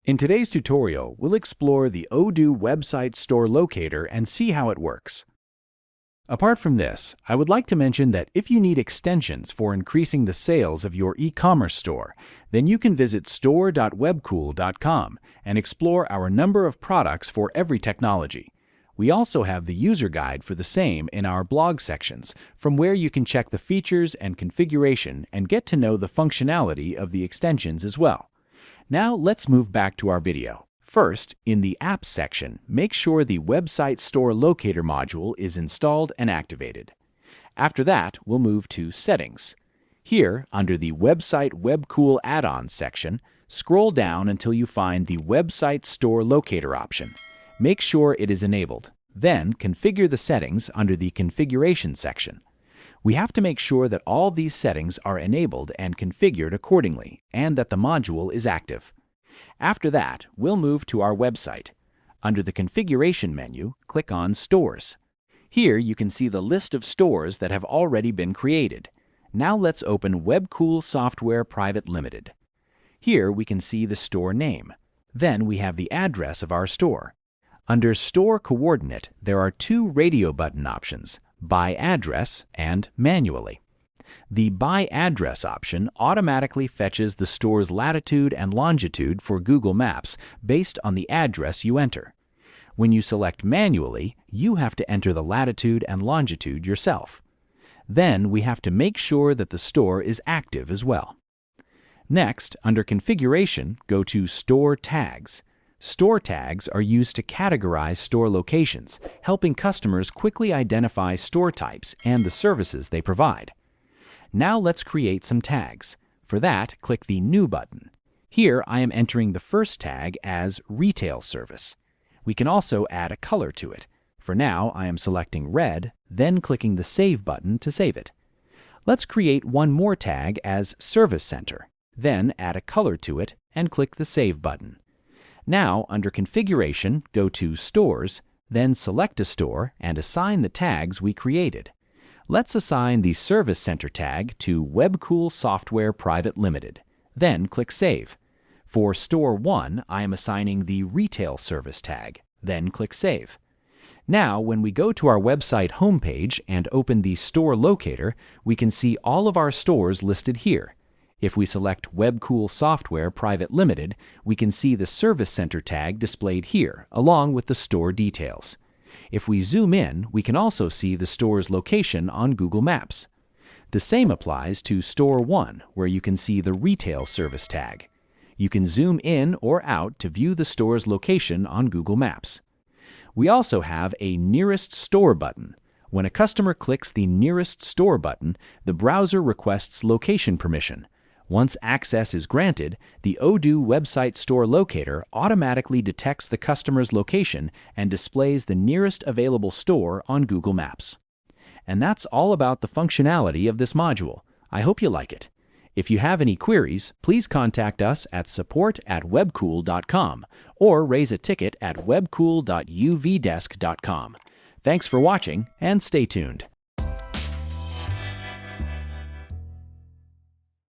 In today's tutorial, we'll explore the Odoo website store locator and see how it works. Apart from this, I would like to mention that if you need extensions for increasing the sales of your e-commerce store, then you can visit store.webkul.com and explore our number of products for every technology. We also have the user guide for the same in our blog sections, from where you can check the features and configuration and get to know the functionality of the extensions as well. Now let's move back to our video. First, in the Apps section, make sure the Website Store Locator module is installed and activated. After that, we'll move to Settings. Here, under the Website Webkul Add-ons section, scroll down until you find the Website Store Locator option. Make sure it is enabled. Then, configure the settings under the Configuration section. We have to make sure that all these settings are enabled and configured accordingly, and that the module is active. After that, we'll move to our website. Under the Configuration menu, click on Stores. Here you can see the list of stores that have already been created. Now let's open Webkul Software Private Limited. Here we can see the store name. Then we have the address of our store. Under Store Coordinate, there are two radio button options, By Address and Manually. The By Address option automatically fetches the store's latitude and longitude for Google Maps based on the address you enter. When you select Manually, you have to enter the latitude and longitude yourself. Then we have to make sure that the store is active as well. Next, under Configuration, go to Store Tags. Store tags are used to categorize store locations, helping customers quickly identify store types and the services they provide. Now let's create some tags. For that, click the New button. Here I am entering the first tag as Retail Service. We can also add a color to it. For now, I am selecting red, then clicking the Save button to save it. Let's create one more tag as Service Center, then add a color to it and click the Save button. Now, under Configuration, go to Stores, then select a store and assign the tags we created. Let's assign the Service Center tag to Webkul Software Private Limited. Then click Save. For Store 1, I am assigning the Retail Service tag. Then click Save. Now, when we go to our website homepage and open the Store Locator, we can see all of our stores listed here. If we select Webkul Software Private Limited, we can see the Service Center tag displayed here, along with the store details. If we zoom in, we can also see the store's location on Google Maps. The same applies to Store 1, where you can see the Retail Service tag. You can zoom in or out to view the store's location on Google Maps. We also have a Nearest Store button. When a customer clicks the Nearest Store button, the browser requests location permission. Once access is granted, the Odoo Website Store Locator automatically detects the customer's location and displays the nearest available store on Google Maps. And that's all about the functionality of this module. I hope you like it. If you have any queries, please contact us at support@webkul.com or raise a ticket at webkul.uvdesk.com. Thanks for watching and stay tuned.